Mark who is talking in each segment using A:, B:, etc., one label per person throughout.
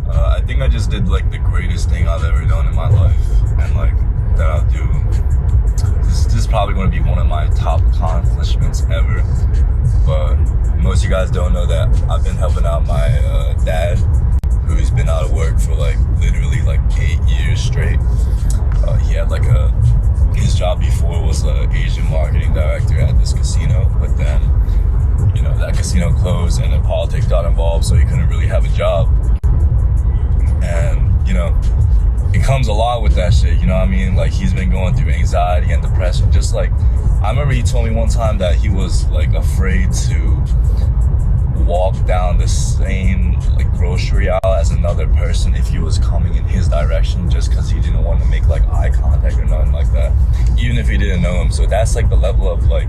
A: I think I just did like the greatest thing I've ever done in my life, and like that I'll do. This is probably going to be one of my top accomplishments ever. But most of you guys don't know that I've been helping out my dad, who's been out of work for like literally like 8 years straight. He had like his job before was Asian marketing director at this casino, but then that casino closed and then politics got involved, so he couldn't really have a job. And it comes a lot with that shit, you know what I mean? Like, he's been going through anxiety and depression. Just like, I remember he told me one time that he was like afraid to walk down the same like grocery aisle as another person if he was coming in his direction, just because he didn't want to make like eye contact or nothing like that, even if he didn't know him. So that's like the level of like,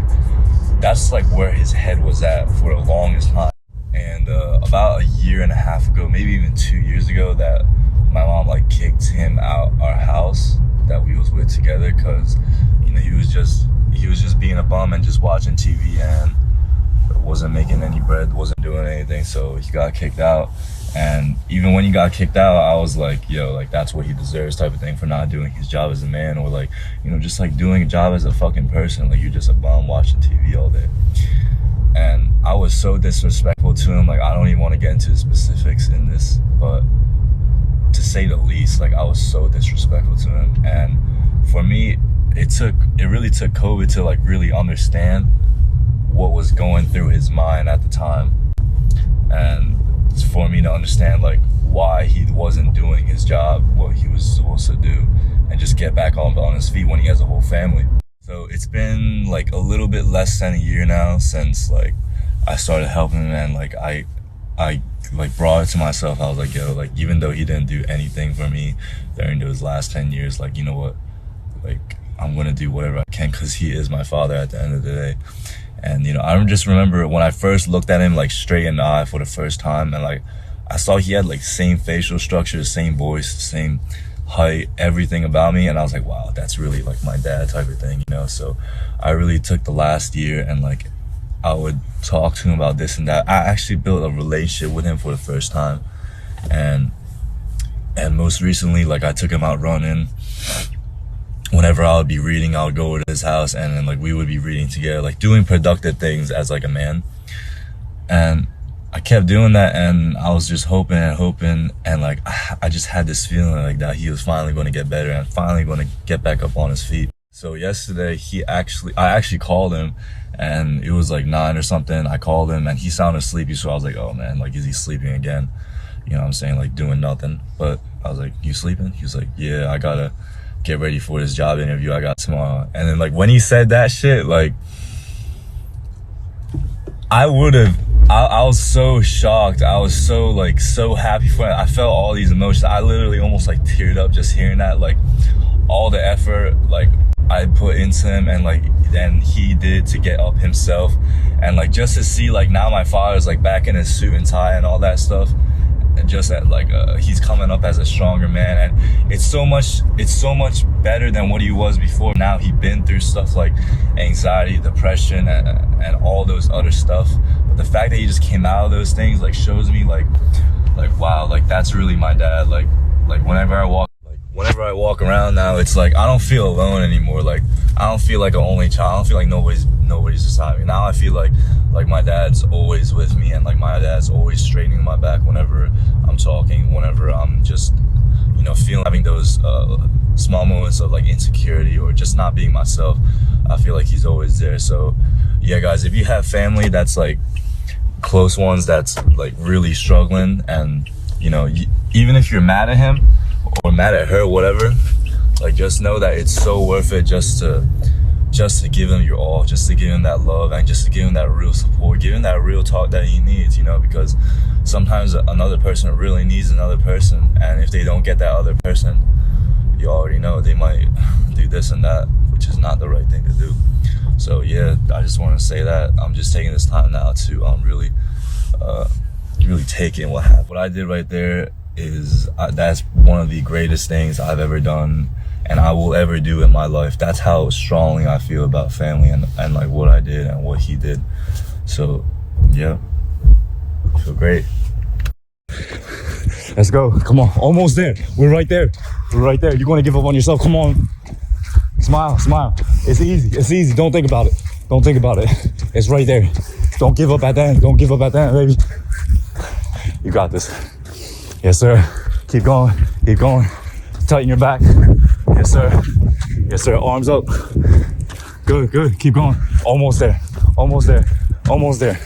A: that's like where his head was at for the longest time. And about a year and a half ago, maybe even 2 years ago, that my mom like kicked him out our house that we was with together, because he was just being a bum and just watching TV and wasn't making any bread, wasn't doing anything. So he got kicked out. And even when he got kicked out, I was like, yo, like that's what he deserves, type of thing, for not doing his job as a man, or like just like doing a job as a fucking person. Like, you're just a bum watching TV all day. And I was so disrespectful to him. Like, I don't even want to get into the specifics in this, but to say the least, like, I was so disrespectful to him. And for me, it really took COVID to like really understand what was going through his mind at the time, and for me to understand like why he wasn't doing his job, what he was supposed to do, and just get back on his feet when he has a whole family. So it's been like a little bit less than a year now since like I started helping him, and like I like brought it to myself. I was like, yo, like, even though he didn't do anything for me during those last 10 years, like, you know what, like, I'm gonna do whatever I can, because he is my father at the end of the day. And I just remember when I first looked at him like straight in the eye for the first time, and like I saw he had like same facial structure, the same voice, the same height, everything about me, and I was like, wow, that's really like my dad, type of thing. So I really took the last year, and like I would talk to him about this and that. I actually built a relationship with him for the first time, and most recently, like, I took him out running. Whenever I would be reading, I would go over to his house, and then like we would be reading together, like doing productive things as like a man. And I kept doing that, and I was just hoping, and like I just had this feeling like that he was finally going to get better and finally going to get back up on his feet. So yesterday, I actually called him, and it was like 9 or something. I called him, and he sounded sleepy, so I was like, oh man, like, is he sleeping again? You know what I'm saying, like doing nothing. But I was like, you sleeping? He was like, yeah, I gotta get ready for this job interview I got tomorrow. And then like when he said that shit, like I was so shocked. I was so happy for him. I felt all these emotions. I literally almost like teared up just hearing that, like all the effort like I put into him, and like then he did to get up himself, and like just to see like now my father's like back in his suit and tie and all that stuff. And just that like he's coming up as a stronger man, and it's so much better than what he was before. Now he's been through stuff like anxiety, depression, and all those other stuff, but the fact that he just came out of those things like shows me like wow, like that's really my dad. Like whenever I walk around now, it's like I don't feel alone anymore. Like I don't feel like an only child. I don't feel like nobody's beside me. Now I feel like my dad's always with me, and like my dad's always straightening my back whenever I'm talking, whenever I'm just having those small moments of like insecurity or just not being myself. I feel like he's always there. So yeah, guys, if you have family that's like close ones that's like really struggling, and even if you're mad at him or mad at her, whatever, like just know that it's so worth it just to give him your all, just to give him that love, and just to give him that real support, give him that real talk that he needs, because sometimes another person really needs another person, and if they don't get that other person, you already know they might do this and that, which is not the right thing to do. So yeah, I just want to say that I'm just taking this time now to really take in what happened. What I did right there is that's one of the greatest things I've ever done and I will ever do in my life. That's how strongly I feel about family and like what I did and what he did. So yeah, I feel great.
B: Let's go. Come on. Almost there. We're right there. We're right there. You're going to give up on yourself. Come on. Smile, smile. It's easy. It's easy. Don't think about it. Don't think about it. It's right there. Don't give up at the end. Don't give up at the end, baby. You got this. Yes, sir. Keep going. Keep going. Tighten your back. Yes, sir. Yes, sir. Arms up. Good, good. Keep going. Almost there. Almost there. Almost there.